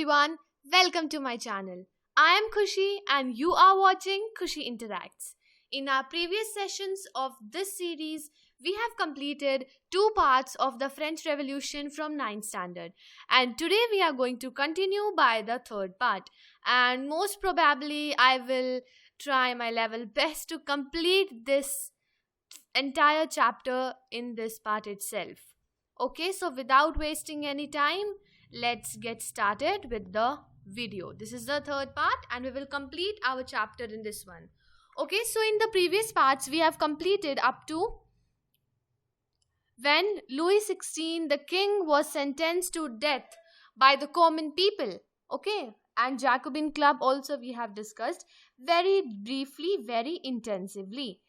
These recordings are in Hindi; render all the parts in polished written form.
everyone, welcome to my channel. I am Khushi and you are watching Khushi Interacts. In our previous sessions of this series, we have completed 2 parts of the French Revolution from 9th standard, and today we are going to continue by the 3rd part, and most probably I will try my level best to complete this entire chapter in this part itself. Okay, so without wasting any time, let's get started with the video. This is the 3rd part and we will complete our chapter in this one. Okay, so in the previous parts we have completed up to when Louis XVI, the king, was sentenced to death by the common people. Okay, and Jacobin Club also we have discussed very briefly, very intensively.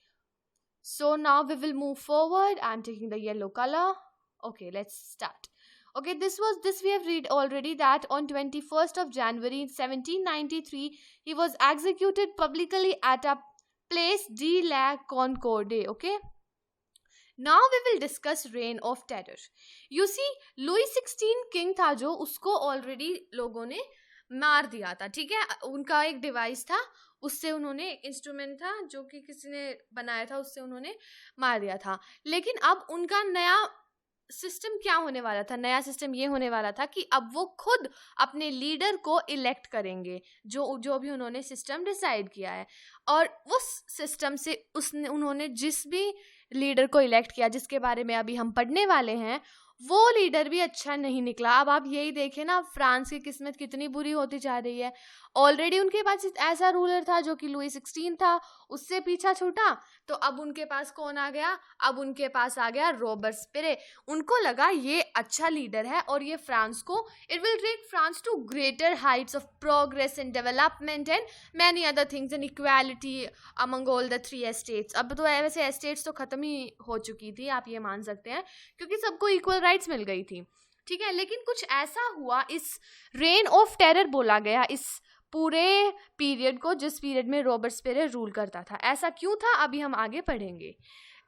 So now we will move forward. I'm taking the yellow color. Okay, let's start. Okay, this we have read already, that on 21st of January 1793 he was executed publicly at a place de la Concorde. Okay, now we will discuss reign of terror. You see, Louis XVI king था जो, उसको already लोगों ने मार दिया था. ठीक है, उनका एक डिवाइस था, उससे उन्होंने इंस्ट्रूमेंट था जो कि किसी ने बनाया था, उससे उन्होंने मार दिया था. लेकिन अब उनका नया सिस्टम क्या होने वाला था? नया सिस्टम ये होने वाला था कि अब वो खुद अपने लीडर को इलेक्ट करेंगे, जो भी उन्होंने सिस्टम डिसाइड किया है. और उस सिस्टम से उन्होंने जिस भी लीडर को इलेक्ट किया, जिसके बारे में अभी हम पढ़ने वाले हैं, वो लीडर भी अच्छा नहीं निकला. अब आप यही देखें ना, फ्रांस की किस्मत कितनी बुरी होती जा रही है. ऑलरेडी उनके पास ऐसा रूलर था जो कि लुई 16 था, उससे पीछा छूटा, तो अब उनके पास कौन आ गया? अब उनके पास आ गया रॉबर्टस्पिरे. उनको लगा ये अच्छा लीडर है और ये फ्रांस को, it will take France to greater heights of progress and development and many other things and equality among all the 3 estates. अब तो वैसे एस्टेट्स तो खत्म ही हो चुकी थी, आप ये मान सकते हैं, क्योंकि सबको इक्वल राइट्स मिल गई थी. ठीक है, लेकिन कुछ ऐसा हुआ, इस रेन ऑफ टेरर बोला गया इस पूरे पीरियड को, जिस पीरियड में रॉबर्टस्पिरे रूल करता था. ऐसा क्यों था, अभी हम आगे पढ़ेंगे.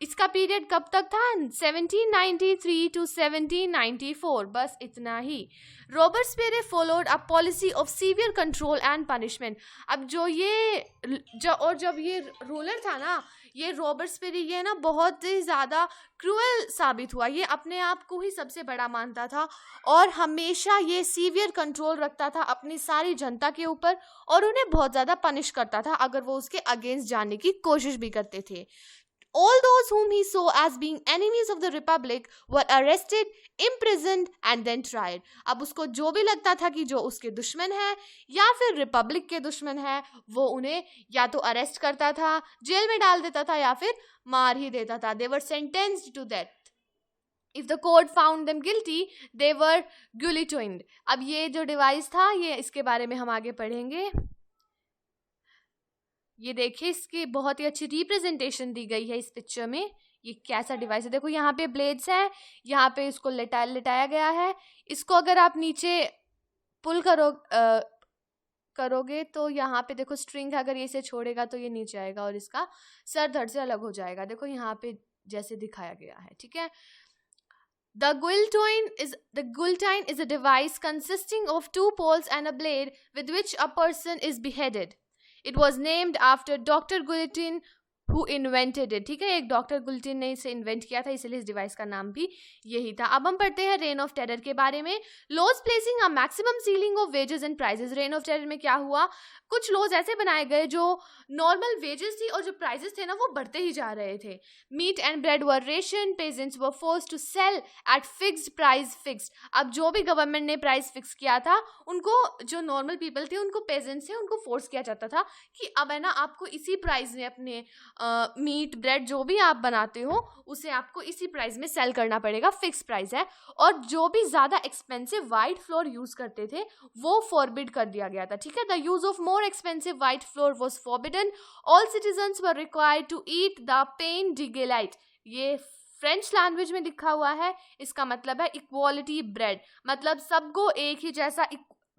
इसका पीरियड कब तक था? 1793 टू 1794, बस इतना ही. Robespierre followed a policy of severe control and punishment. अब जब ये रूलर था ना, ये रॉबर्टस्पिरे, ये ना बहुत ही ज़्यादा क्रूअल साबित हुआ. ये अपने आप को ही सबसे बड़ा मानता था और हमेशा ये सीवियर कंट्रोल रखता था अपनी सारी जनता के ऊपर, और उन्हें बहुत ज़्यादा पनिश करता था अगर वो उसके अगेंस्ट जाने की कोशिश भी करते थे. All those whom he saw as being enemies of the republic were arrested, imprisoned and then tried. अब उसको जो भी लगता था कि जो उसके दुश्मन है या फिर रिपब्लिक के दुश्मन है, वो उन्हें या तो अरेस्ट करता था, जेल में डाल देता था, या फिर मार ही देता था. They were sentenced to death. If the court found them guilty, they were guillotined. अब ये जो डिवाइस था, ये इसके बारे में हम आगे पढ़ेंगे. ये देखिए, इसकी बहुत ही अच्छी रिप्रेजेंटेशन दी गई है इस पिक्चर में. ये कैसा डिवाइस है, देखो यहाँ पे ब्लेड्स हैं, यहाँ पे इसको लिटाया गया है. इसको अगर आप नीचे पुल करोगे तो यहाँ पे देखो स्ट्रिंग है, अगर ये इसे छोड़ेगा तो ये नीचे आएगा और इसका सर धड़ से अलग हो जाएगा. देखो यहाँ पे जैसे दिखाया गया है. ठीक है, The guillotine is a device consisting of 2 poles and a blade with which a person is beheaded. It was named after Dr. Guillotine who invented it. ठीक है, एक डॉक्टर गुलिटिन ने इसे इन्वेंट किया था, इसलिए इस डिवाइस का नाम भी यही था. अब हम पढ़ते हैं रेन ऑफ टेरर के बारे में. Laws placing a maximum ceiling of wages and prices. Reign of terror में क्या हुआ, कुछ लॉज ऐसे बनाए गए जो नॉर्मल वेजेस थी और जो प्राइजेस थे ना, वो बढ़ते ही जा रहे थे. Meat and bread were ration, peasants were forced to sell at fixed price fixed. अब जो भी गवर्नमेंट ने प्राइस फिक्स किया था, उनको, जो नॉर्मल पीपल थे, उनको पेजेंट्स थे, उनको फोर्स किया जाता था कि अब है ना, आपको इसी प्राइस में अपने मीट ब्रेड जो भी आप बनाते हो, उसे आपको इसी प्राइस में सेल करना पड़ेगा, फिक्स प्राइस है. और जो भी ज़्यादा एक्सपेंसिव वाइट फ्लोर यूज़ करते थे, वो फॉरबिड कर दिया गया था. ठीक है, the use of more expensive white flour was forbidden. All citizens were required to eat the pain de galette. ये फ्रेंच लैंग्वेज में लिखा हुआ है, इसका मतलब है इक्वालिटी ब्रेड, मतलब सबको एक ही जैसा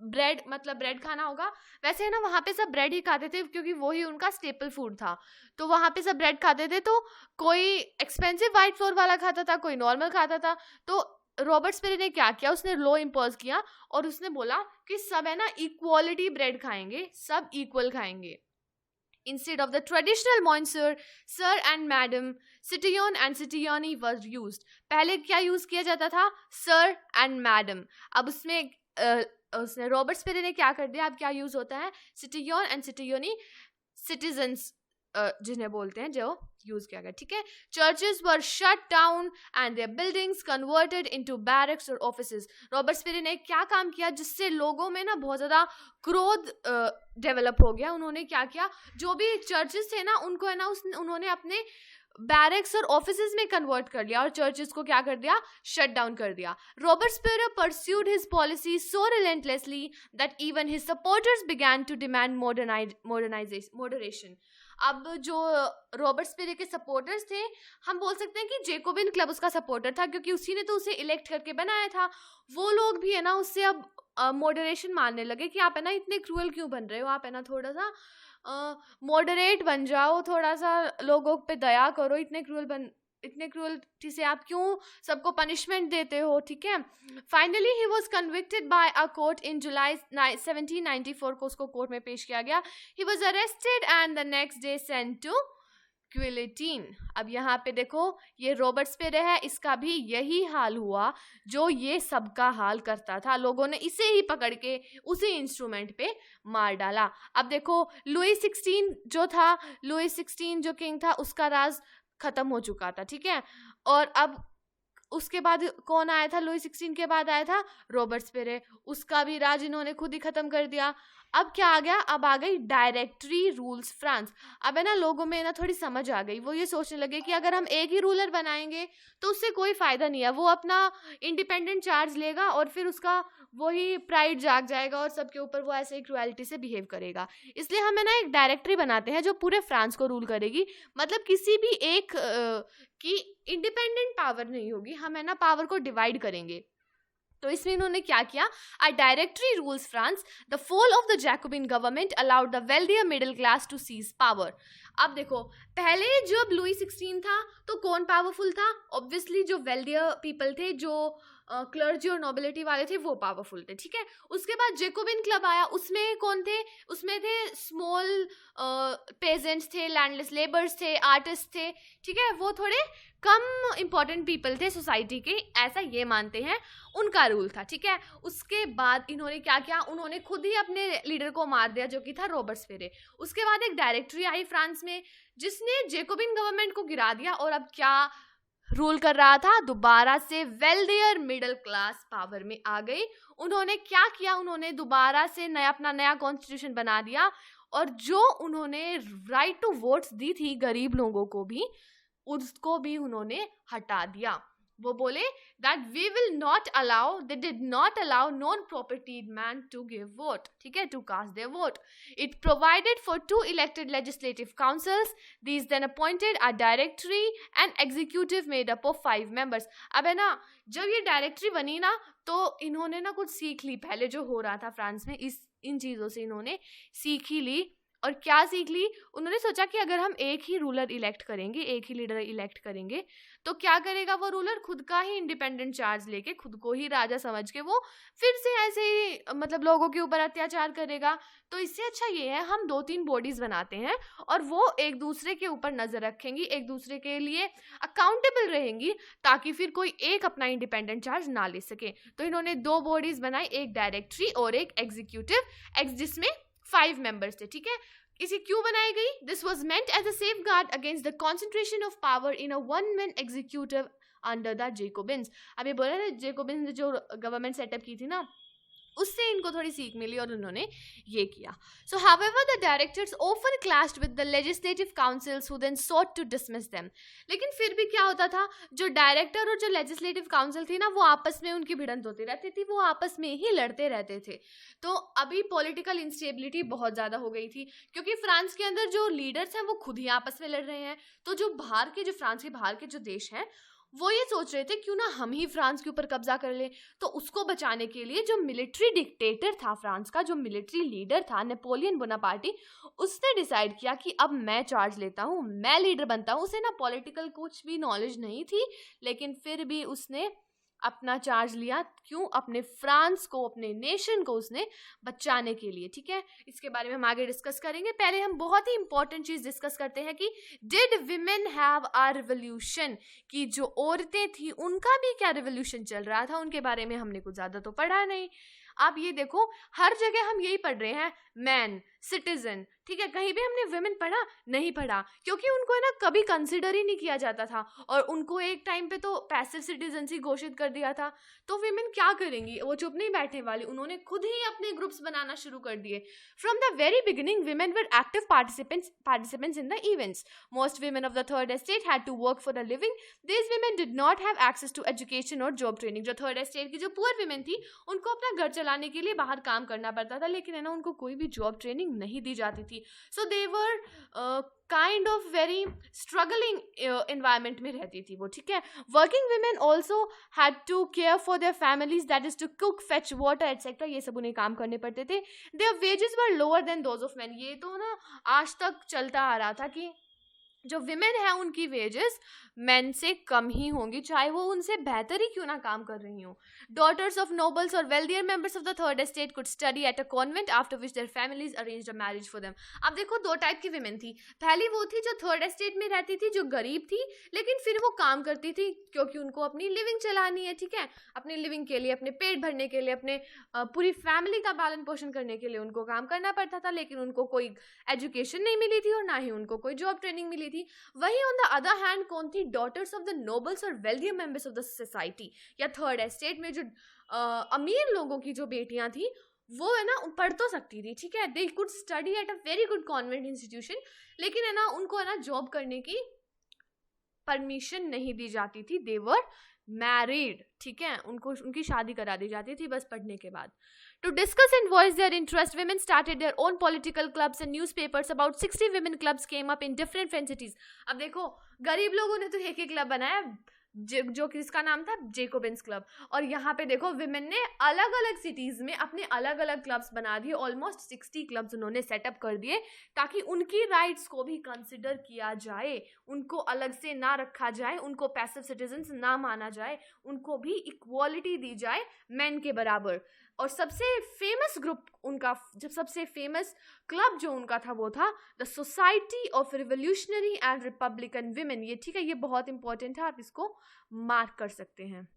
ब्रेड, मतलब ब्रेड खाना होगा. वैसे है ना, वहाँ पे सब ब्रेड ही खाते थे क्योंकि वही उनका स्टेपल फूड था, तो वहाँ पे सब ब्रेड खाते थे. तो कोई एक्सपेंसिव वाइट फ्लोर वाला खाता था, कोई नॉर्मल खाता था. तो रॉबर्ट स्पिरी ने क्या किया, उसने लॉ इम्पोज किया और उसने बोला कि सब है ना इक्वालिटी ब्रेड खाएंगे, सब इक्वल खाएंगे. Instead of the traditional Monsieur, Sir and Madam, Citoyen and Citoyenne was used. पहले क्या यूज किया जाता था? Sir and Madam. अब उसने रॉबर्ट स्पिरी ने क्या कर दिया, अब क्या यूज होता है? Citoyen and Citoyenne, citizens जिन्हें बोलते हैं, जो यूज किया गया. ठीक है. Churches were shut down and their buildings converted into barracks और ऑफिसेज. रॉबर्ट स्पिरी ने क्या काम किया जिससे लोगों में ना बहुत ज्यादा क्रोध डेवलप हो गया. उन्होंने क्या किया, जो भी चर्चेस थे ना उनको है ना उन्होंने अपने बैरक्स और ऑफिसेज में कन्वर्ट कर लिया और चर्चेस को क्या कर दिया, शट डाउन कर दिया. Robespierre pursued his policy so relentlessly that even his supporters began to demand moderation. अब जो रॉबर्ट स्पिरी के सपोर्टर्स थे, हम बोल सकते हैं कि जेकोबिन क्लब उसका सपोर्टर था, क्योंकि उसी ने तो उसे इलेक्ट करके बनाया था. वो लोग भी है ना उससे अब मॉडरेशन मानने लगे कि आप है ना इतने क्रूअल क्यों बन रहे हो, आप है ना थोड़ा सा मॉडरेट बन जाओ, थोड़ा सा लोगों पे दया करो, इतने क्रूअल्टी से आप क्यों सबको पनिशमेंट देते हो. ठीक है. Finally he was convicted by a court in July 1794 को उसको कोर्ट में पेश किया गया. He was arrested and the next day sent to guillotine. अब यहाँ पे देखो, ये रॉबर्ट स्पिरी है, इसका भी यही हाल हुआ जो ये सबका हाल करता था. लोगों ने इसे ही पकड़ के उसी इंस्ट्रूमेंट पे मार डाला. अब देखो लुई 16 जो था, लुई 16 जो किंग था, उसका राज खत्म हो चुका था. ठीक है. और अब उसके बाद कौन आया था? लुई 16 के बाद आया था रॉबर्ट स्पिरी. उसका भी राज इन्होंने खुद ही खत्म कर दिया. अब क्या आ गया, अब आ गई डायरेक्टरी रूल्स फ्रांस. अब है ना लोगों में ना थोड़ी समझ आ गई, वो ये सोचने लगे कि अगर हम एक ही रूलर बनाएंगे तो उससे कोई फायदा नहीं है, वो अपना इंडिपेंडेंट चार्ज लेगा और फिर उसका वही प्राइड जाग जाएगा और सबके ऊपर वो ऐसे ही क्रुएलिटी से बिहेव करेगा. इसलिए हम है ना एक डायरेक्टरी बनाते हैं जो पूरे फ्रांस को रूल करेगी. मतलब किसी भी एक की इंडिपेंडेंट पावर नहीं होगी, हम है ना पावर को डिवाइड करेंगे. तो इसमें इन्होंने क्या किया, a directory rules France. The fall of the Jacobin government allowed the wealthier middle class to seize power. अब देखो, पहले जब लुई 16 था तो कौन पावरफुल था? ऑब्वियसली जो वेल्दियर पीपल थे, जो क्लर्जी और नोबिलिटी वाले थे, वो पावरफुल थे. ठीक है. उसके बाद जेकोबिन क्लब आया, उसमें कौन थे? उसमें थे स्मॉल पेजेंट्स थे, लैंडलेस लेबर्स थे, आर्टिस्ट थे. ठीक है. वो थोड़े कम इंपॉर्टेंट पीपल थे सोसाइटी के, ऐसा ये मानते हैं, उनका रूल था. ठीक है. उसके बाद इन्होंने क्या किया, उन्होंने खुद ही अपने लीडर को मार दिया जो कि था रॉबर्ट स्पिरी. उसके बाद एक डायरेक्टरी आई फ्रांस में जिसने जेकोबिन गवर्नमेंट को गिरा दिया. और अब क्या रूल कर रहा था? दोबारा से वेल्दियर मिडिल क्लास पावर में आ गई. उन्होंने क्या किया, उन्होंने दोबारा से अपना नया कॉन्स्टिट्यूशन बना दिया और जो उन्होंने राइट टू वोट्स दी थी गरीब लोगों को भी, उसको भी उन्होंने हटा दिया. वो बोले that we will not allow, they did not allow non-propertied man to give vote. ठीक है, to cast their vote. It provided for 2 elected legislative councils. These then appointed a directory and executive made up of 5 members. अब है ना, जब ये डायरेक्टरी बनी ना तो इन्होंने ना कुछ सीख ली. पहले जो हो रहा था फ्रांस में, इन चीज़ों से इन्होंने सीख ही ली. और क्या सीख ली? उन्होंने सोचा कि अगर हम एक ही रूलर इलेक्ट करेंगे, एक ही लीडर इलेक्ट करेंगे, तो क्या करेगा वो रूलर? खुद का ही इंडिपेंडेंट चार्ज लेके, खुद को ही राजा समझ के वो फिर से ऐसे ही मतलब लोगों के ऊपर अत्याचार करेगा. तो इससे अच्छा ये है हम 2-3 बॉडीज बनाते हैं और वो एक दूसरे के ऊपर नजर रखेंगी, एक दूसरे के लिए अकाउंटेबल रहेंगी, ताकि फिर कोई एक अपना इंडिपेंडेंट चार्ज ना ले सके. तो इन्होंने 2 बॉडीज बनाई, एक डायरेक्टरी और एक एग्जीक्यूटिव, जिसमें 5 मेंबर्स थे. ठीक है. इसे क्यों बनाई गई? This was meant as a safeguard against the concentration of power in a one man executive under the Jacobins. अब ये बोला ना, जेकोबिन्स ने जो गवर्नमेंट सेटअप की थी ना, उससे इनको थोड़ी सीख मिली और उन्होंने ये किया. So however the directors often clashed with the legislative councils who then sought to dismiss them. लेकिन फिर भी क्या होता था, जो डायरेक्टर और जो लेजिस्लेटिव काउंसिल थी ना, वो आपस में उनकी भिड़ंत होती रहती थी, वो आपस में ही लड़ते रहते थे. तो अभी पॉलिटिकल इंस्टेबिलिटी बहुत ज़्यादा हो गई थी, क्योंकि फ्रांस के अंदर जो लीडर्स हैं वो खुद ही आपस में लड़ रहे हैं. तो जो फ्रांस के बाहर के जो देश हैं, वो ये सोच रहे थे क्यों ना हम ही फ्रांस के ऊपर कब्जा कर ले. तो उसको बचाने के लिए जो मिलिट्री डिक्टेटर था फ्रांस का, जो मिलिट्री लीडर था नेपोलियन बोनापार्टी, उसने डिसाइड किया कि अब मैं चार्ज लेता हूँ, मैं लीडर बनता हूँ. उसे ना पॉलिटिकल कुछ भी नॉलेज नहीं थी, लेकिन फिर भी उसने अपना चार्ज लिया। क्यों? अपने फ्रांस को, अपने नेशन को उसने बचाने के लिए। ठीक है, इसके बारे में हम आगे डिस्कस करेंगे। पहले हम बहुत ही इंपॉर्टेंट चीज डिस्कस करते हैं कि did women have a revolution, कि जो औरतें थी उनका भी क्या रिवोल्यूशन चल रहा था, उनके बारे में हमने कुछ ज्यादा तो पढ़ा नहीं। आप ये देखो, हर जगह हम यही पढ़ रहे हैं, मैन, सिटीजन। ठीक है, कहीं भी हमने वुमेन पढ़ा? नहीं पढ़ा, क्योंकि उनको है ना कभी कंसिडर ही नहीं किया जाता था, और उनको एक टाइम पे तो पैसिव सिटीजन घोषित कर दिया था। तो विमेन क्या करेंगी? वो चुप नहीं बैठने वाली, उन्होंने खुद ही अपने ग्रुप्स बनाना शुरू कर दिए। From the very beginning women were active participants in the events. Most women of the third estate had to work for a living. These women did not have access to education or job training. जो थर्ड एस्टेट की जो पुअर विमेन थी, उनको अपना घर चलाने के लिए बाहर काम करना पड़ता था, लेकिन है ना उनको कोई भी जॉब ट्रेनिंग नहीं दी जाती थी। So they were kind of very struggling environment में रहती थी वो। ठीक है, working women also had to care for their families, that is to cook, fetch water etcetera, ये सब उन्हें काम करने पड़ते थे। Their wages were lower than those of men. ये तो ना आज तक चलता आ रहा था कि जो विमेन है उनकी वेजेस मेन से कम ही होंगी, चाहे वो उनसे बेहतर ही क्यों ना काम कर रही हो। डॉटर्स ऑफ नोबल्स और wealthier members of the third estate could study at a convent after which their families arranged a marriage for them. अब देखो, दो टाइप की विमेन थी। पहली वो थी जो थर्ड एस्टेट में रहती थी, जो गरीब थी, लेकिन फिर वो काम करती थी क्योंकि उनको अपनी लिविंग चलानी है। ठीक है, अपनी लिविंग के लिए, अपने पेट भरने के लिए, अपने पूरी फैमिली का पालन पोषण करने के लिए उनको काम करना पड़ता था, लेकिन उनको कोई एजुकेशन नहीं मिली थी और ना ही उनको कोई जॉब ट्रेनिंग मिली थी। वही ऑन द अदर हैंड कौन थी? डॉटर्स ऑफ द नोबल्स और wealthier members of the society, या थर्ड एस्टेट में जो अमीर लोगों की जो बेटियां थी, वो है ना पढ़ तो सकती थी। ठीक है, they could study at a very good convent institution, लेकिन है ना उनको है ना जॉब करने की परमिशन नहीं दी जाती थी। दे वर मैरिड। ठीक है, उनको उनकी शादी करा दी जाती थी बस पढ़ने के बाद। To discuss and voice their interest, women started their own political clubs and newspapers. About 60 women clubs came up in different French cities. अब देखो, गरीब लोगों ने तो एक ही क्लब बनाया, जो किसका नाम था? जेकोबिन्स क्लब। और यहाँ पे देखो, विमेन ने अलग अलग सिटीज में अपने अलग अलग क्लब्स बना दिए। ऑलमोस्ट 60 क्लब्स उन्होंने सेटअप कर दिए, ताकि उनकी राइट्स को भी कंसिडर किया जाए, उनको अलग से ना रखा जाए, उनको पैसिव सिटीजन्स ना माना जाए, उनको भी इक्वालिटी दी जाए मेन के बराबर। और सबसे फेमस ग्रुप उनका, जब सबसे फेमस क्लब जो उनका था, वो था the society of revolutionary and Republican women. ये ठीक है, ये बहुत इंपॉर्टेंट है, आप इसको मार्क कर सकते हैं।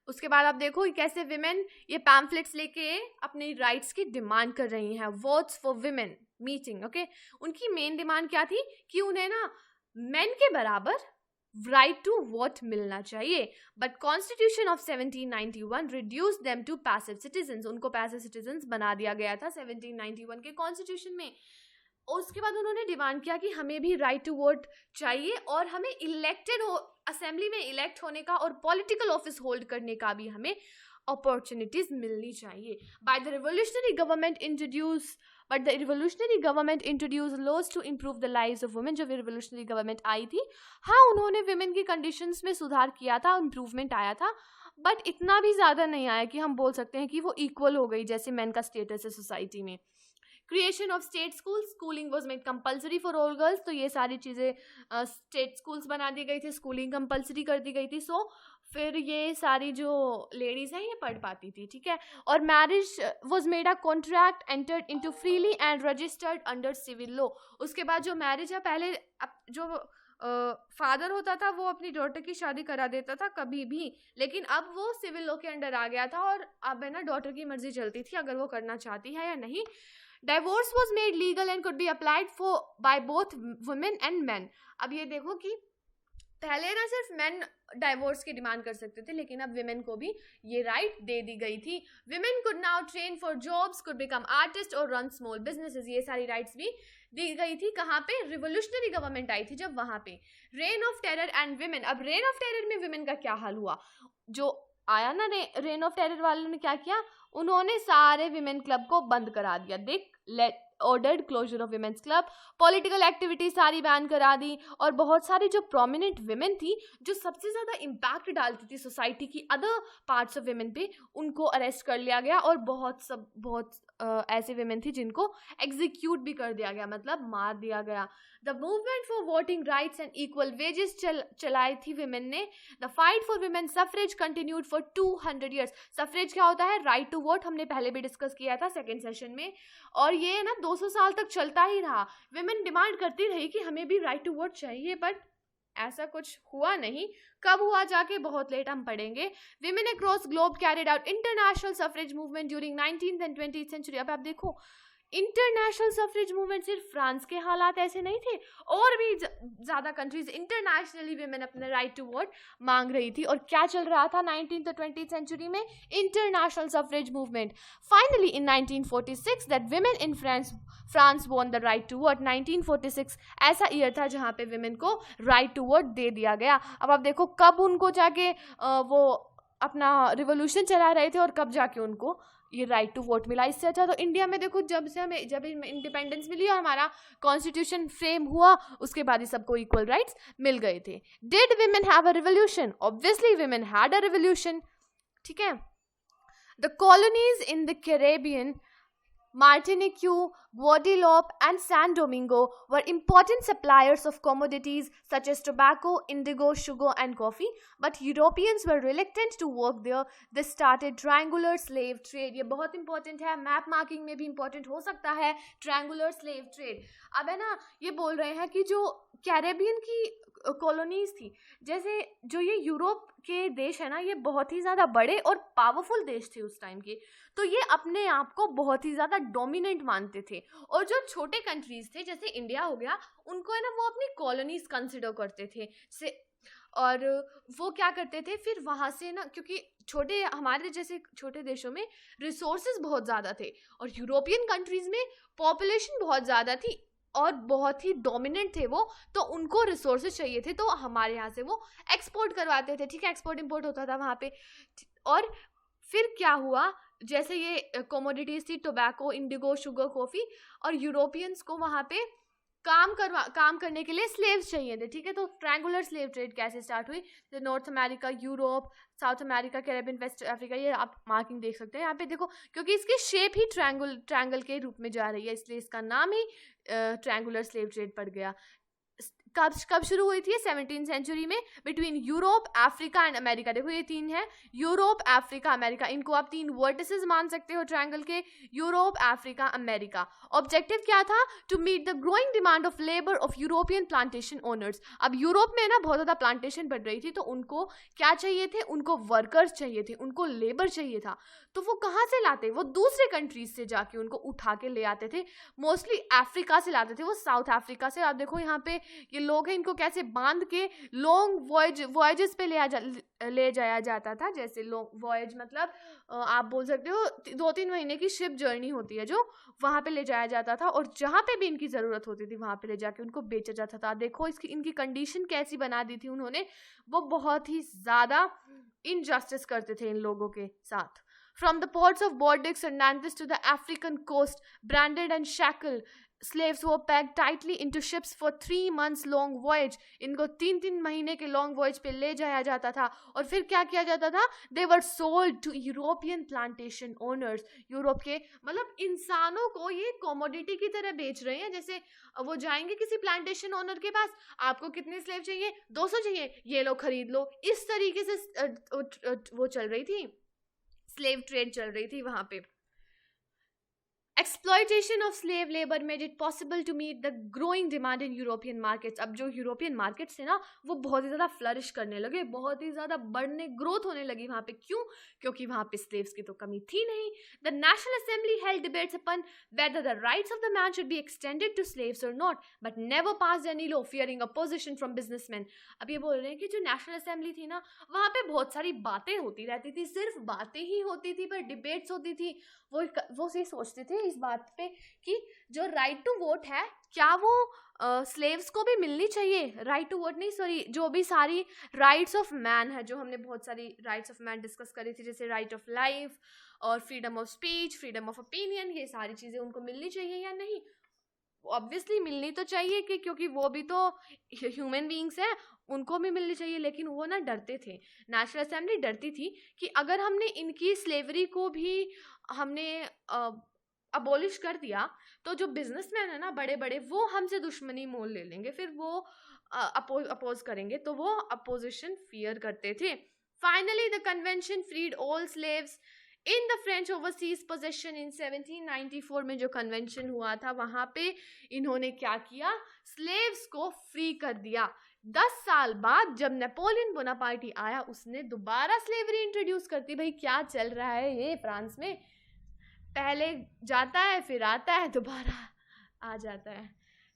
उसके बाद आप देखो कैसे विमेन ये पैम्फलेट्स लेके अपनी राइट्स की डिमांड कर रही हैं। Votes for women meeting, okay. उनकी मेन डिमांड क्या थी? कि उन्हें ना मेन के बराबर राइट टू वोट मिलना चाहिए। But constitution of 1791 reduce them to passive citizens. उनको पैसिव सिटीजन्स बना दिया गया था 1791 के कॉन्स्टिट्यूशन में। उसके बाद उन्होंने डिमांड किया कि हमें भी राइट टू वोट चाहिए, और हमें इलेक्टेड हो, असेंबली में इलेक्ट होने का और पॉलिटिकल ऑफिस होल्ड करने का भी हमें अपॉर्चुनिटीज मिलनी चाहिए। By the revolutionary government introduce But the revolutionary government introduced laws to improve the lives of women. जब revolutionary government आई थी, हाँ उन्होंने women की conditions में सुधार किया था, improvement आया था, but इतना भी ज़्यादा नहीं आया कि हम बोल सकते हैं कि वो equal हो गई जैसे men का status है society में। Creation of state schools, schooling was made compulsory for all girls. तो ये सारी चीज़ें state schools बना दी गई थी, schooling compulsory कर दी गई थी, so फिर ये सारी जो लेडीज हैं ये पढ़ पाती थी। ठीक है, और marriage was made a contract entered into freely and registered under civil law. उसके बाद जो मैरिज है, पहले जो फादर होता था वो अपनी डॉटर की शादी करा देता था कभी भी, लेकिन अब वो सिविल लॉ के अंडर आ गया था, और अब है ना डॉटर की मर्जी चलती थी अगर वो करना चाहती है या नहीं। Divorce was made legal and could be applied for by both women and man. अब ये देखो कि पहले ना सिर्फ मेन डाइवोर्स की डिमांड कर सकते थे, लेकिन अब विमेन को भी ये राइट दे दी गई थी। Women could now train for jobs, could become artist और रन स्मॉल बिजनेसेस। ये सारी राइट्स भी दी गई थी। कहाँ पे? रिवोल्यूशनरी गवर्नमेंट आई थी जब, वहां पे। Rain of terror and women. अब रेन ऑफ टेरर में विमेन का क्या हाल हुआ? जो आया ना रेन ऑफ टेरर वालों ने क्या किया? उन्होंने सारे विमेन क्लब को बंद करा दिया। They ordered closure of women's club, political activity सारी बैन करा दी, और बहुत सारी जो प्रोमिनेंट विमेन थी जो सबसे ज़्यादा इम्पैक्ट डालती थी सोसाइटी की अदर पार्ट्स ऑफ विमेन पे, उनको अरेस्ट कर लिया गया, और बहुत ऐसे विमेन थी जिनको एग्जीक्यूट भी कर दिया गया, मतलब मार दिया गया। The movement for voting rights and equal wages चलाई थी विमेन ने। The fight for women suffrage continued for 200 years. Suffrage क्या होता है? राइट टू वोट, हमने पहले भी डिस्कस किया था सेकेंड सेशन में, और ये ना 200 साल तक चलता ही रहा। विमेन डिमांड करती रही कि हमें भी राइट टू वोट चाहिए, बट ऐसा कुछ हुआ नहीं। कब हुआ जाके बहुत लेट हम पढ़ेंगे। Women across globe carried out international suffrage movement during 19th and 20th century. अब आप देखो, इंटरनेशनल सफरेज मूवमेंट सिर्फ फ्रांस के हालात ऐसे नहीं थे, और भी ज़्यादा कंट्रीज इंटरनेशनली विमेन अपने राइट टू वोट मांग रही थी। और क्या चल रहा था 19th और 20th सेंचुरी में? International suffrage movement. Finally in 1946 that women in France won the right to vote. 1946 ऐसा ईयर था जहाँ पे विमेन को राइट टू वोट दे दिया गया। अब आप देखो कब उनको जाके वो अपना रिवोल्यूशन चला रहे थे और कब जाके उनको ये राइट टू वोट मिला। इससे अच्छा तो इंडिया में देखो, जब इंडिपेंडेंस मिली और हमारा कॉन्स्टिट्यूशन फ्रेम हुआ, उसके बाद ही सबको इक्वल राइट्स मिल गए थे। Did women have a revolution? Obviously women had a revolution, ठीक है। The colonies in the Caribbean, Martinique, Guadeloupe and San Domingo were important suppliers of commodities such as tobacco, indigo, sugar and coffee, but Europeans were reluctant to work there. This started triangular slave trade. ये बहुत important है, मैप मार्किंग में भी important हो सकता है triangular slave trade। अब है ना, ये बोल रहे हैं कि जो कैरेबियन की कॉलोनीज थी, जैसे जो ये यूरोप के देश है ना, ये बहुत ही ज़्यादा बड़े और पावरफुल देश थे उस टाइम के, तो ये अपने आप को बहुत ही ज़्यादा डोमिनेंट मानते थे। और जो छोटे कंट्रीज थे जैसे इंडिया हो गया, उनको है ना वो अपनी कॉलोनीज कंसिडर करते थे और वो क्या करते थे फिर वहाँ से ना, क्योंकि हमारे जैसे छोटे देशों में रिसोर्सेज बहुत ज़्यादा थे और यूरोपियन कंट्रीज़ में पॉपुलेशन बहुत ज़्यादा थी और बहुत ही डोमिनेंट थे वो, तो उनको रिसोर्सेज चाहिए थे, तो हमारे यहाँ से वो एक्सपोर्ट करवाते थे, ठीक है, एक्सपोर्ट इंपोर्ट होता था वहाँ पे। और फिर क्या हुआ, जैसे ये कमोडिटीज थी टोबैको, इंडिगो, शुगर, कॉफ़ी, और यूरोपियंस को वहाँ पे काम करने के लिए स्लेव्स चाहिए थे, ठीक है। तो ट्रायंगुलर स्लेव ट्रेड कैसे स्टार्ट हुई? तो North America, Europe, South America, Caribbean, West Africa, ये आप मार्किंग देख सकते हैं यहाँ पे। देखो क्योंकि इसकी शेप ही ट्रायंगल के रूप में जा रही है, इसलिए इसका नाम ही ट्रायंगुलर स्लेव ट्रेड पड़ गया। कब शुरू हुई थी? 17th सेंचुरी में, between Europe, Africa and America. देखो ये तीन है, यूरोप, अफ्रीका, अमेरिका, इनको आप तीन वर्टिसेस मान सकते हो ट्रायंगल के, यूरोप, अफ्रीका, अमेरिका। ऑब्जेक्टिव क्या था? To meet the growing demand of labour of European plantation owners. अब यूरोप में ना बहुत ज़्यादा प्लांटेशन बढ़ रही थी, तो उनको क्या चाहिए थे? उनको वर्कर्स चाहिए थे, उनको लेबर चाहिए था। तो वो कहाँ से लाते? वो दूसरे कंट्रीज से जाके उनको उठा के ले आते थे, मोस्टली अफ्रीका से लाते थे, वो साउथ अफ्रीका से। आप देखो यहाँ पे ये लोग हैं, इनको कैसे बांध के लॉन्ग वॉयजेस पे ले जाया जाता था। जैसे लॉन्ग वॉयज मतलब आप बोल सकते हो 2-3 महीने की शिप जर्नी होती है, जो वहाँ पे ले जाया जाता था, और जहाँ पे भी इनकी ज़रूरत होती थी वहाँ पे ले जाके उनको बेचा जाता था। देखो इनकी कंडीशन कैसी बना दी थी उन्होंने, वो बहुत ही ज़्यादा इनजस्टिस करते थे इन लोगों के साथ। From the ports of Bordeaux and Nantes to the African coast, branded and shackled, slaves were packed tightly into ships for 3 months long voyage. इनको 3-3 महीने के लॉन्ग वॉयज पे ले जाया जाता था, और फिर क्या किया जाता था? They were sold to European plantation owners. Europe के मतलब इंसानों को ये कॉमोडिटी की तरह बेच रहे हैं। जैसे वो जाएंगे किसी प्लांटेशन ओनर के पास, आपको कितने स्लेव चाहिए? 200 चाहिए, ये लो खरीद लो। इस तरीके से वो चल रही थी, स्लेव ट्रेड चल रही थी वहां पे। Exploitation of slave labor made it possible to meet the growing demand in European markets. अब जो यूरोपियन मार्केट्स थे ना, वो बहुत ही ज़्यादा फ्लरिश करने लगे, बहुत ही ज़्यादा ग्रोथ होने लगी वहाँ पे। क्यों? क्योंकि वहाँ पे स्लेव्स की तो कमी थी नहीं। The National Assembly held debates upon whether the rights of the man should be extended to slaves or not, but never passed any law, fearing opposition from businessmen. अब ये बोल रहे हैं कि जो नेशनल असेंबली थी ना, वहाँ पे बहुत सारी बातें होती रहती थी, सिर्फ बातें ही होती थी, पर डिबेट्स होती थी। वो ये सोचते थे इस बात पे कि जो राइट टू वोट है क्या वो स्लेव्स को भी मिलनी चाहिए, राइट टू वोट नहीं सॉरी, जो भी सारी राइट्स ऑफ मैन है, जो हमने बहुत सारी राइट्स ऑफ मैन डिस्कस करी थी, जैसे राइट ऑफ लाइफ और freedom of speech, freedom of opinion, ये सारी चीज़ें उनको मिलनी चाहिए या नहीं? ऑब्वियसली मिलनी तो चाहिए कि क्योंकि वो भी तो ह्यूमन बीइंग्स हैं, उनको भी मिलनी चाहिए। लेकिन वो ना डरते थे, नेशनल असेंबली डरती थी कि अगर हमने इनकी स्लेवरी को भी हमने अबॉलिश कर दिया तो जो बिजनेसमैन है ना बड़े बड़े, वो हमसे दुश्मनी मोल ले लेंगे, फिर वो अपोज करेंगे, तो वो अपोजिशन फियर करते थे। Finally the convention freed all slaves in the French overseas possession in 1794 में जो कन्वेंशन हुआ था वहां पे इन्होंने क्या किया, स्लेव्स को फ्री कर दिया। 10 साल बाद जब नेपोलियन बोनापार्टी आया उसने दोबारा स्लेवरी इंट्रोड्यूस कर दी। भाई क्या चल रहा है ये फ्रांस में, पहले जाता है फिर आता है दोबारा आ जाता है।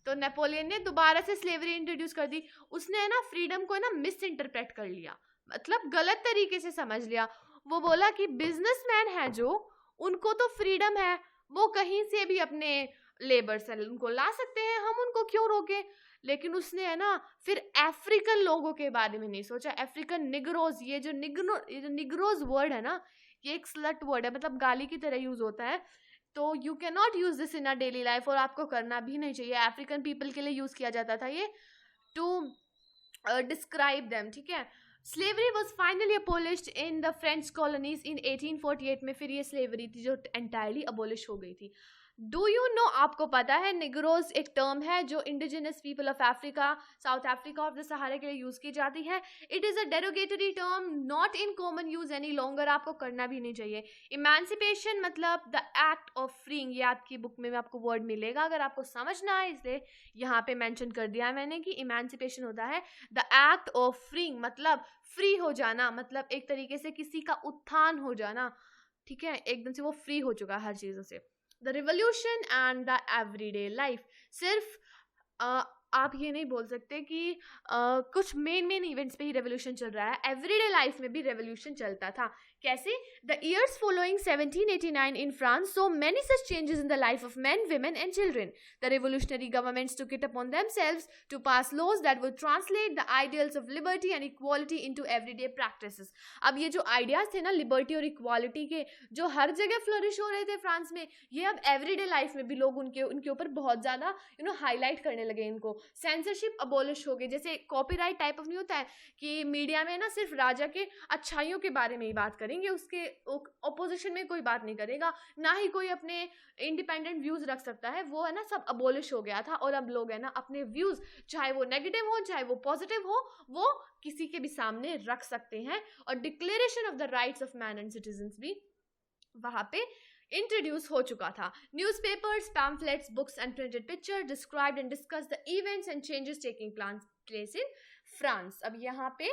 तो नेपोलियन ने दोबारा से स्लेवरी इंट्रोड्यूस कर दी। उसने है ना फ्रीडम को ना मिस इंटरप्रेट कर लिया, मतलब गलत तरीके से समझ लिया। वो बोला कि बिजनेसमैन है जो, उनको तो फ्रीडम है, वो कहीं से भी अपने लेबर से उनको ला सकते हैं, हम उनको क्यों रोके। लेकिन उसने है ना फिर अफ्रीकन लोगों के बारे में नहीं सोचा, अफ्रीकन निग्रोज, ये जो निग्रोज वर्ड है ना, ये एक स्लट वर्ड है, मतलब गाली की तरह यूज होता है। तो you can not use this in a daily life, और आपको करना भी नहीं चाहिए। अफ्रीकन पीपल के लिए यूज किया जाता था ये टू डिस्क्राइब देम, ठीक है। Slavery was finally abolished in the French colonies इन 1848 में, फिर ये स्लेवरी थी जो एंटायरली अबोलिश हो गई थी। डू यू नो, आपको पता है निग्रोज एक टर्म है जो indigenous people of Africa, South Africa of the Sahara के लिए यूज की जाती है। It is a derogatory term, not in common use any longer, आपको करना भी नहीं चाहिए। इमेंसिपेशन मतलब द एक्ट ऑफ फ्रीइंग, ये आपकी बुक में आपको वर्ड मिलेगा, अगर आपको समझना है इसलिए यहाँ पे मेंशन कर दिया मैंने कि इमेंसिपेशन होता है द एक्ट ऑफ फ्रीइंग, मतलब फ्री हो जाना, मतलब एक तरीके से किसी का उत्थान हो जाना, ठीक है, एकदम से वो फ्री हो चुका हर चीजों से। The revolution and the everyday life, सिर्फ आप ये नहीं बोल सकते कि कुछ मेन इवेंट्स पे ही रेवोल्यूशन चल रहा है, एवरीडे लाइफ में भी रेवोल्यूशन चलता था। कैसे? The years following 1789 in France so many such changes in the life of men, women and children. The revolutionary governments took it upon themselves to pass laws that would translate the ideals of liberty and equality into everyday practices. अब ये जो आइडियाज थे ना लिबर्टी और इक्वालिटी के, जो हर जगह फ्लरिश हो रहे थे फ्रांस में, ये अब एवरीडे लाइफ में भी लोग उनके ऊपर बहुत ज्यादा हाईलाइट करने लगे इनको। सेंसरशिप अबॉलिश हो गई, जैसे कॉपीराइट टाइप ऑफ नहीं होता है कि मीडिया में ना सिर्फ राजा के अच्छाइयों के बारे में ही बात करेंगे, उसके ऑपोजिशन में कोई बात नहीं करेगा, ना ही कोई अपने इंडिपेंडेंट व्यूज रख सकता है, वो है ना सब अबॉलिश हो गया था। और अब लोग है ना अपने व्यूज, चाहे वो नेगेटिव हो चाहे वो पॉजिटिव हो, वो किसी के भी सामने रख सकते हैं। और declaration of the rights of man and citizens भी वहां पे इंट्रोड्यूस हो चुका था। Newspapers, pamphlets, books and printed picture described and discuss the events and changes taking place in France. अब यहाँ पे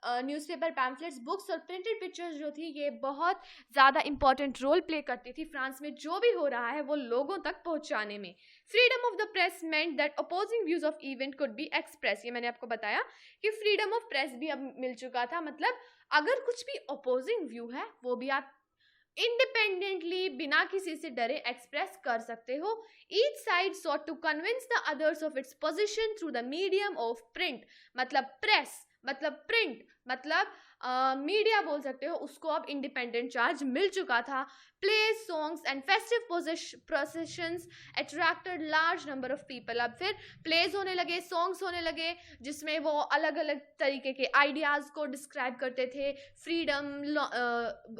न्यूज़पेपर, पैम्फलेट्स, बुक्स और प्रिंटेड पिक्चर्स जो थी ये बहुत ज़्यादा इंपॉर्टेंट रोल प्ले करती थी फ्रांस में जो भी हो रहा है वो लोगों तक पहुंचाने में। Freedom of the press meant that opposing views of event could be express, ये मैंने आपको बताया कि फ्रीडम ऑफ प्रेस भी अब मिल चुका था, मतलब अगर कुछ भी अपोजिंग व्यू है वो भी आप इंडिपेंडेंटली बिना किसी से डरे एक्सप्रेस कर सकते हो। Each side sought to convince the others of its position through the medium of print, मतलब प्रेस मतलब प्रिंट मतलब मीडिया बोल सकते हो, उसको अब इंडिपेंडेंट चार्ज मिल चुका था। Plays, songs and festive processions attracted large number of people. अब फिर प्लेज होने लगे, सॉन्ग्स होने लगे जिसमें वो अलग अलग तरीके के आइडियाज़ को डिस्क्राइब करते थे, फ्रीडम,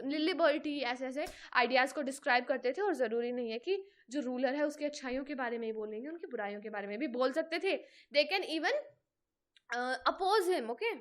लिबर्टी, ऐसे ऐसे आइडियाज़ को डिस्क्राइब करते थे। और ज़रूरी नहीं है कि जो रूलर है उसकी अच्छाइयों के बारे में ही बोलेंगे, उनकी बुराइयों के बारे में भी बोल सकते थे। They can even oppose him. Okay,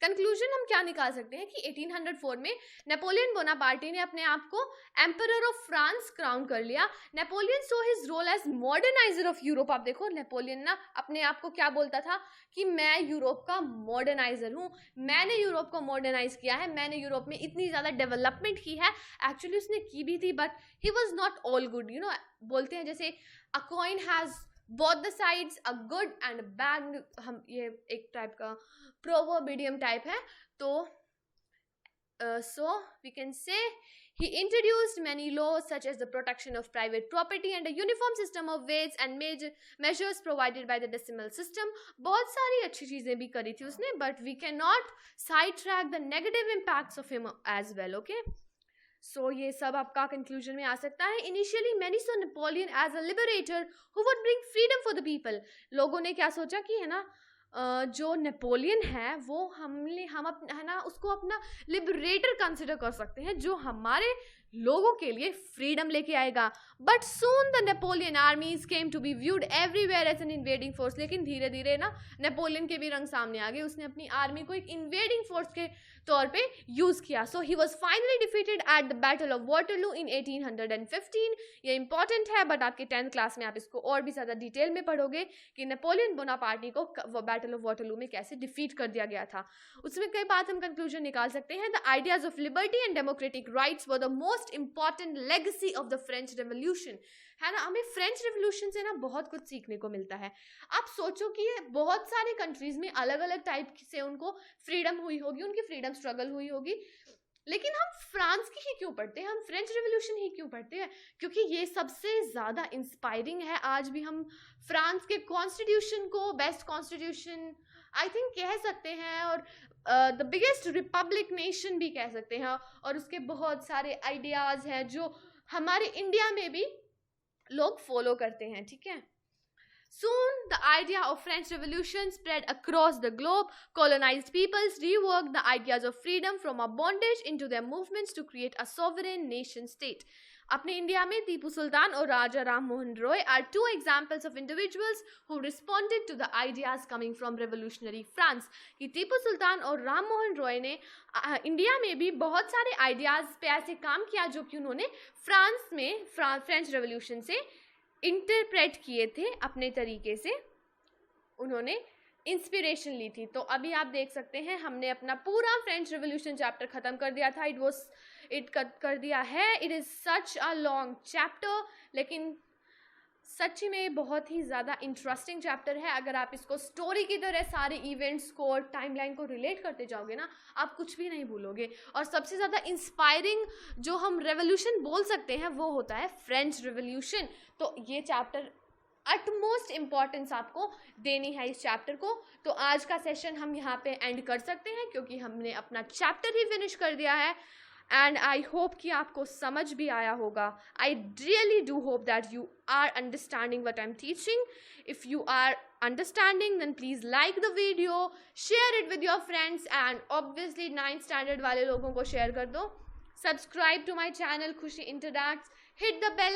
conclusion हम क्या निकाल सकते हैं कि 1804 में नेपोलियन बोनापार्टी ने अपने आप को एम्परर ऑफ फ्रांस क्राउन कर लिया। Napoleon so his role as modernizer of Europe. आप देखो नेपोलियन ना अपने आप को क्या बोलता था कि मैं यूरोप का मॉडर्नाइजर हूँ, मैंने यूरोप को मॉडर्नाइज किया है, मैंने यूरोप में इतनी ज़्यादा डेवलपमेंट की है। एक्चुअली उसने की भी थी but he was not all good. बोलते हैं जैसे अ coin has both the sides, a good and a bad, हम ये एक टाइप का प्रोवर्ब इडियम टाइप है। तो So we can say he introduced many laws such as the protection of private property and a uniform system of weights and measures provided by the decimal system. बहुत सारी अच्छी चीजें भी करी थी उसने, but we cannot sidetrack the negative impacts of him as well. Okay. So ये सब आपका conclusion में आ सकता है. Initially many saw Napoleon as a liberator who would bring freedom for the people. लोगों ने क्या सोचा कि है ना जो नेपोलियन है वो हम है ना उसको अपना लिबरेटर कंसिडर कर सकते हैं, जो हमारे लोगों के लिए फ्रीडम लेके आएगा. But soon the Napoleon armies came to be viewed everywhere as an invading force. लेकिन धीरे धीरे ना नेपोलियन के भी रंग सामने आ गए. उसने अपनी आर्मी को एक इन्वेडिंग फोर्स के तौर पे यूज किया. So he was finally defeated at the battle of Waterloo in 1815. ये इंपॉर्टेंट है, बट आपके 10th क्लास में आप इसको और भी ज्यादा डिटेल में पढ़ोगे कि नेपोलियन बोनापार्टी को बैटल ऑफ वाटरलू में कैसे डिफीट कर दिया गया था. उसमें कई बात हम कंक्लूजन निकाल सकते हैं. The ideas of liberty and democratic rights were the most important legacy of the French revolution. है ना, हमें फ्रेंच रेवोल्यूशन से ना बहुत कुछ सीखने को मिलता है. आप सोचो कि बहुत सारे कंट्रीज में अलग अलग टाइप से उनको फ्रीडम हुई होगी, उनकी फ्रीडम स्ट्रगल हुई होगी, लेकिन हम फ्रांस की ही क्यों पढ़ते हैं, हम फ्रेंच रेवोल्यूशन ही क्यों पढ़ते हैं? क्योंकि ये सबसे ज़्यादा इंस्पायरिंग है. आज भी हम फ्रांस के कॉन्स्टिट्यूशन को बेस्ट कॉन्स्टिट्यूशन आई थिंक कह सकते हैं, और द बिगेस्ट रिपब्लिक नेशन भी कह सकते हैं. और उसके बहुत सारे आइडियाज़ हैं जो हमारे इंडिया में भी लोग फॉलो करते हैं. ठीक है. Soon, the idea of French Revolution spread across the globe. Colonized peoples reworked the ideas of freedom from a bondage into their movements to create a sovereign nation state. अपने इंडिया में टीपू सुल्तान और राजा Ram Mohan Roy are two examples of individuals who responded to the ideas coming from revolutionary France. कि टीपू सुल्तान और राम मोहन रॉय ने इंडिया में भी बहुत सारे आइडियाज़ पे ऐसे काम किया जो कि उन्होंने फ्रांस में फ्रेंच रेवोल्यूशन से इंटरप्रेट किए थे. अपने तरीके से उन्होंने इंस्पिरेशन ली थी. तो अभी आप देख सकते हैं हमने अपना पूरा फ्रेंच रेवोल्यूशन चैप्टर ख़त्म कर दिया था. इट कर दिया है. It is such a long chapter, लेकिन सच्ची में बहुत ही ज़्यादा इंटरेस्टिंग चैप्टर है. अगर आप इसको स्टोरी की तरह सारे इवेंट्स को और टाइमलाइन को रिलेट करते जाओगे ना, आप कुछ भी नहीं भूलोगे. और सबसे ज़्यादा इंस्पायरिंग जो हम रेवोल्यूशन बोल सकते हैं वो होता है फ्रेंच रेवोल्यूशन. तो ये चैप्टर अटमोस्ट इम्पॉर्टेंस आपको देनी है इस चैप्टर को. तो आज का सेशन हम यहाँ पे एंड कर सकते हैं क्योंकि हमने अपना चैप्टर ही फिनिश कर दिया है. एंड आई होप कि आपको समझ भी आया होगा. I really do hope that you are understanding what I am teaching. If you are understanding then please like the video, share it with your friends, and obviously 9th standard वाले लोगों को शेयर कर दो. Subscribe to my channel Khushi interacts. hit the bell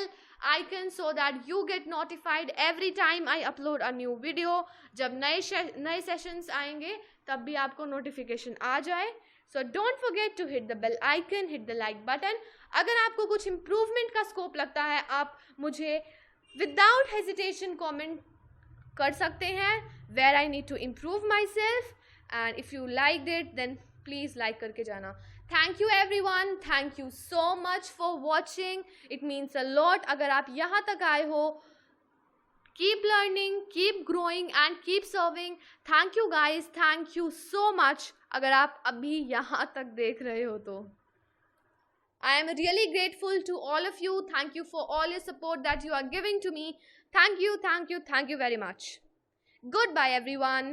icon so that you get notified every time I upload a new video. जब नए सेशंस आएंगे तब भी आपको नोटिफिकेशन आ जाए. So don't forget to hit the bell icon, hit the like button. अगर आपको कुछ इम्प्रूवमेंट का स्कोप लगता है आप मुझे विदाउट हेजिटेशन कमेंट कर सकते हैं where I need to improve myself, and if you liked it then please like करके जाना. Thank you everyone. Thank you so much for watching. It means a lot. अगर आप यहाँ तक आए हो, keep learning, keep growing and keep serving. Thank you guys. Thank you so much. अगर आप अभी यहाँ तक देख रहे हो तो I am really grateful to all of you. Thank you for all your support that you are giving to me. Thank you, thank you, thank you very much. Goodbye everyone.